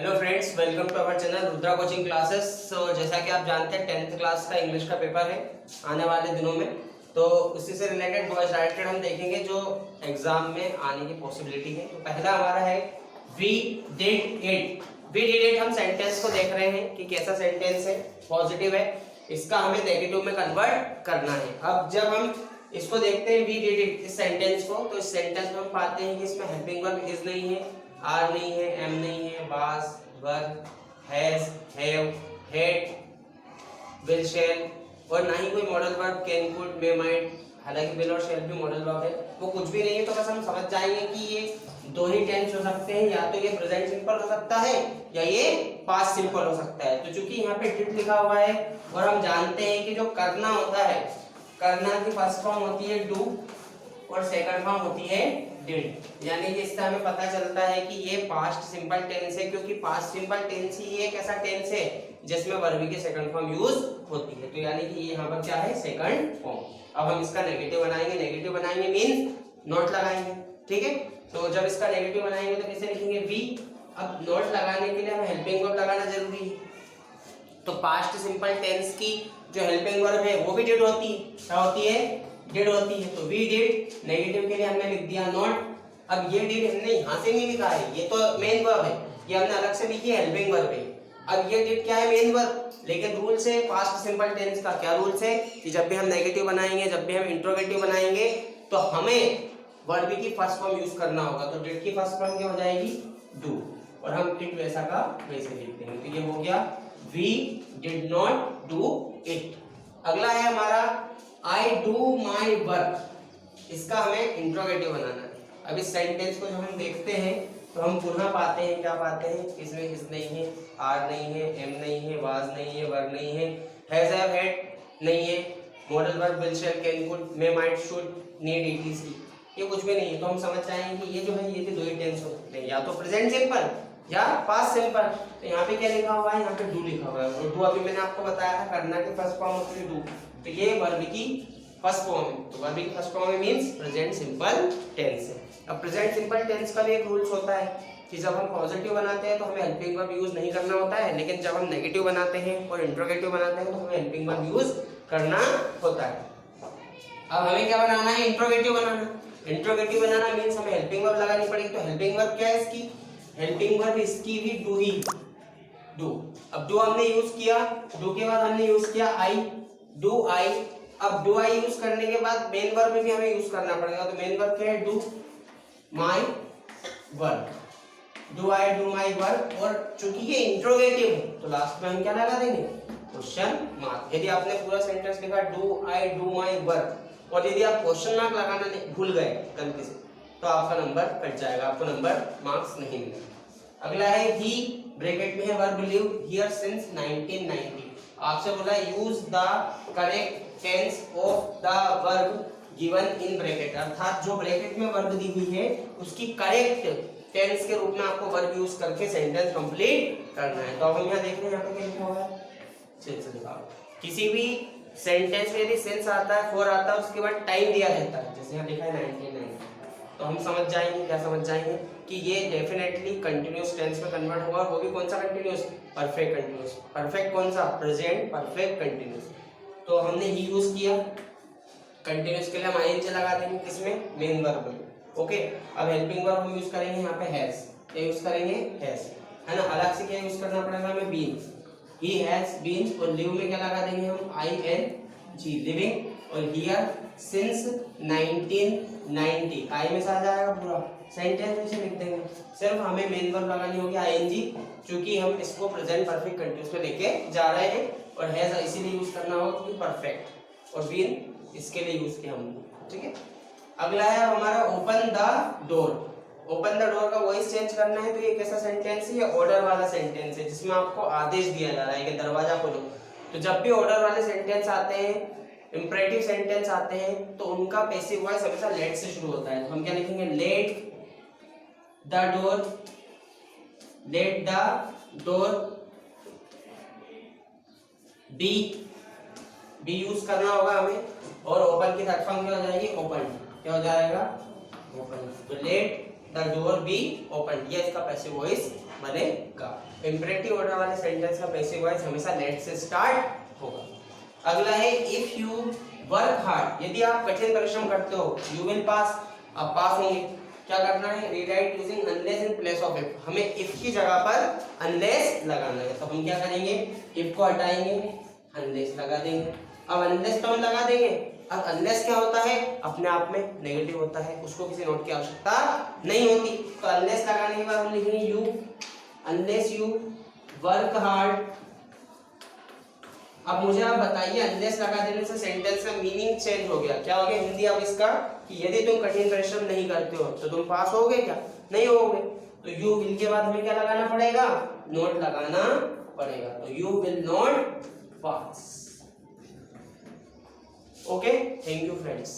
Hello friends, welcome to our channel Rudra coaching classes. जैसा कि आप जानते हैं 10th क्लास का इंग्लिश का पेपर है आने वाले दिनों में, तो उसी से रिलेटेड वॉइस डायरेक्टेड हम देखेंगे जो एग्जाम में आने की पॉसिबिलिटी है। तो पहला हमारा है we did it. We did it हम सेंटेंस को देख रहे हैं कि कैसा सेंटेंस है, पॉजिटिव है, इसका हमें नेगेटिव में कन्वर्ट करना है। अब जब हम इसको देखते हैं वी डिड इट इस सेंटेंस को, तो इस सेंटेंस में हम पाते हैं कि इसमें हेल्पिंग वर्ब इज नहीं है, आर नहीं है, एम नहीं है, was, were, has, have, had, will, shall और ना ही कोई modal verb can, could, may, might. हालांकि विल और शैल भी मॉडल वर्ब है, वो कुछ भी नहीं है। तो बस हम समझ जाएंगे कि ये दो ही टेंस हो सकते हैं, या तो ये प्रेजेंट सिंपल हो सकता है या ये पास्ट सिंपल हो सकता है। तो चूंकि यहाँ पे डिड लिखा हुआ है और हम जानते हैं कि जो करना होता है, करना की फर्स्ट फॉर्म होती है डू और सेकंड फॉर्म होती है डिड, यानी कि इससे हमें पता चलता है कि ये पास्ट सिंपल टेंस है, क्योंकि पास्ट सिंपल टेंस ही एक ऐसा टेंस है जिसमें वर्ब की सेकंड फॉर्म यूज होती है। तो यानी कि ये यहाँ पर क्या है, सेकंड फॉर्म। अब हम इसका नेगेटिव बनाएंगे, नेगेटिव बनाएंगे मींस नोट लगाएंगे, ठीक है। तो जब इसका नेगेटिव बनाएंगे तो कैसे लिखेंगे, वी। अब नोट लगाने के लिए हमें हेल्पिंग वर्ब लगाना जरूरी है, तो पास्ट सिंपल टेंस की जो हेल्पिंग वर्ब है वो भी डिड होती है। क्या होती है, डिड होती है। तो वी डिड, नेगेटिव के लिए हमने लिख दिया नॉट। अब ये डिड हमने यहाँ से नहीं लिखा है, ये तो मेन वर्ब है, ये हमने अलग से लिखी है, हेल्पिंग वर्ब है। अब ये डिड क्या है, मेन वर्ब। लेकिन रूल्स है पास्ट सिंपल टेंस का, क्या रूल्स है कि जब भी हम नेगेटिव बनाएंगे, जब भी हम इंट्रोगेटिव बनाएंगे, तो हमें वर्ब की फर्स्ट फॉर्म यूज करना होगा। तो डिड की फर्स्ट फॉर्म क्या हो जाएगी, डू, और हम इट वैसा का वैसे लिख देंगे। तो ये हो गया we did not do it. अगला है हमारा आई डू माई वर्क, इसका हमें इंट्रोगेटिव बनाना है। अब इस सेंटेंस को जब हम देखते हैं तो हम पुनः पाते हैं, क्या पाते हैं, इसमें इस नहीं है, आर नहीं है, एम नहीं है, वाज नहीं है, वर नहीं है, हैज, हैव, हैड नहीं है, modal verb will, shall, can, could, may, might, should, need, etc, ये कुछ भी नहीं है। तो हम समझ जाएंगे कि ये जो है ये दो ही टेंस हो सकते हैं, या तो प्रेजेंट सिंपल या पास्ट सिंपल। तो यहाँ पे क्या लिखा हुआ है, यहाँ पे डू लिखा हुआ है, और डू अभी मैंने आपको बताया था करना की फर्स्ट फॉर्म होती है डू। तो ये वर्ब की फर्स्ट फॉर्म है, तो वर्ब की first form means present simple tense है। अब प्रेजेंट सिंपल टेंस का भी एक रूल्स होता है कि जब हम पॉजिटिव बनाते हैं तो हमें हेल्पिंग वर्ब यूज नहीं करना होता है, लेकिन जब हम नेगेटिव बनाते हैं और इंट्रोगेटिव बनाते हैं तो हमें हेल्पिंग वर्ब यूज करना होता है। अब हमें क्या बनाना है, इंट्रोगेटिव बनाना। इंट्रोगेटिव बनाना मींस हमें हेल्पिंग वर्ब लगानी पड़ेगी। तो हेल्पिंग वर्ब क्या है इसकी, हेल्पिंग वर्ब इसकी भी डू ही, डू। अब डू हमने यूज किया, डू के बाद हमने यूज किया आई, डू आई। अब डू आई यूज करने के बाद मेन वर्ब भी हमें यूज करना पड़ेगा। तो मेन वर्ब क्या है, do my work, do I do my work. और चूंकि ये इंट्रोगेटिव है तो लास्ट में हम क्या लगा देंगे, क्वेश्चन मार्क। यदि आपने पूरा सेंटेंस लिखा do I do my work और यदि आप क्वेश्चन मार्क लगाना भूल गए गलती से, तो आपका नंबर कट जाएगा, आपको नंबर मार्क्स नहीं मिलेगा। अगला है ही, ब्रैकेट में है वर्ब लिव हियर सिंस 1990। आपसे बोला use the correct tense of the verb given in bracket, अर्थात जो ब्रैकेट में वर्ब दी हुई है उसकी करेक्ट टेंस के रूप में आपको वर्ब यूज करके सेंटेंस कंप्लीट करना है। तो अब हम यहाँ देख रहे हैं, यहाँ पे क्या लिखा हुआ है, किसी भी सेंटेंस में यदि सेंस आता है, फॉर आता है, उसके बाद टाइम दिया रहता है, जैसे यहाँ लिखा है 1990, तो हम समझ जाएंगे, क्या समझ जाएंगे कि ये डेफिनेटली कंटिन्यूअस टेंस में कन्वर्ट होगा। वो भी कौन सा कंटिन्यूअस, परफेक्ट कंटिन्यूअस। परफेक्ट कौन सा, प्रेजेंट परफेक्ट कंटिन्यूअस। तो हमने ही यूज किया, कंटिन्यूअस के लिए हम आईएनजी लगा देंगे, किसमें, मेन वर्ब में। ओके, अब हेल्पिंग वर्ब हम यूज करेंगे यहाँ पे हैज, क्या यूज करेंगे, हैज, है ना। अलग से क्या यूज करना पड़ेगा हमें, बीन, ही हैज बीन। और लिव में क्या लगा देंगे हम, ING, लिविंग। और हियर सिंस 1990, आई में से आ जाएगा पूरा सेंटेंस, ऐसे लिख देंगे। सिर्फ हमें मेन वर्ब लगानी होगी ING, क्योंकि हम इसको प्रेजेंट परफेक्ट कंटिन्यूअस में लेके जा रहे हैं। और हैज इसीलिए यूज करना होगा क्योंकि परफेक्ट, और बीन इसके लिए यूज किया हमने, ठीक है। अगला है हमारा open the door. Open the door का वॉइस चेंज करना है, तो ये कैसा सेंटेंस है, ये ऑर्डर वाला सेंटेंस है, जिसमें आपको आदेश दिया जा रहा है कि दरवाजा खोलो। तो जब भी ऑर्डर वाले सेंटेंस आते हैं, इंपरेटिव सेंटेंस आते हैं, तो उनका पैसिव वॉइस हमेशा लेट से शुरू होता है। तो हम क्या लिखेंगे, let the door, let the door B use करना होगा हमें। और ओपन की थर्ड फॉर्म क्या हो जाएगी, ओपन, क्या हो जाएगा, ओपन। तो let the door be open, ये इसका पैसिव वॉइस बनेगा। इंपरेटिव ऑर्डर वाले सेंटेंस का पैसिव वॉइस हमेशा लेट से स्टार्ट होगा। अगला है इफ यू वर्क हार्ड, यदि आप कठिन परिश्रम करते हो, यू विल पास, आप पास होंगे। क्या करना है, rewrite using unless in place of if, हमें इफ की जगह पर अनलेस लगाना है। तो हम क्या करेंगे, इफ को हटाएंगे, अनलेस लगा देंगे। अब अनलेस तो हम लगा देंगे, अब अनलेस क्या होता है, अपने आप में नेगेटिव होता है, उसको किसी नोट की आवश्यकता नहीं होती। तो अनलेस लगाने के बाद हम लिखेंगे you, unless you work hard. अब मुझे आप बताइए, अनलेस लगा देने से सेंटेंस का मीनिंग चेंज हो गया, क्या हो गया हिंदी अब इसका, कि यदि तुम कठिन परिश्रम नहीं करते हो तो तुम पास होगे क्या, नहीं होगे। तो यू विल के बाद हमें क्या लगाना पड़ेगा, नोट लगाना पड़ेगा। तो you will not pass. Okay, thank you friends.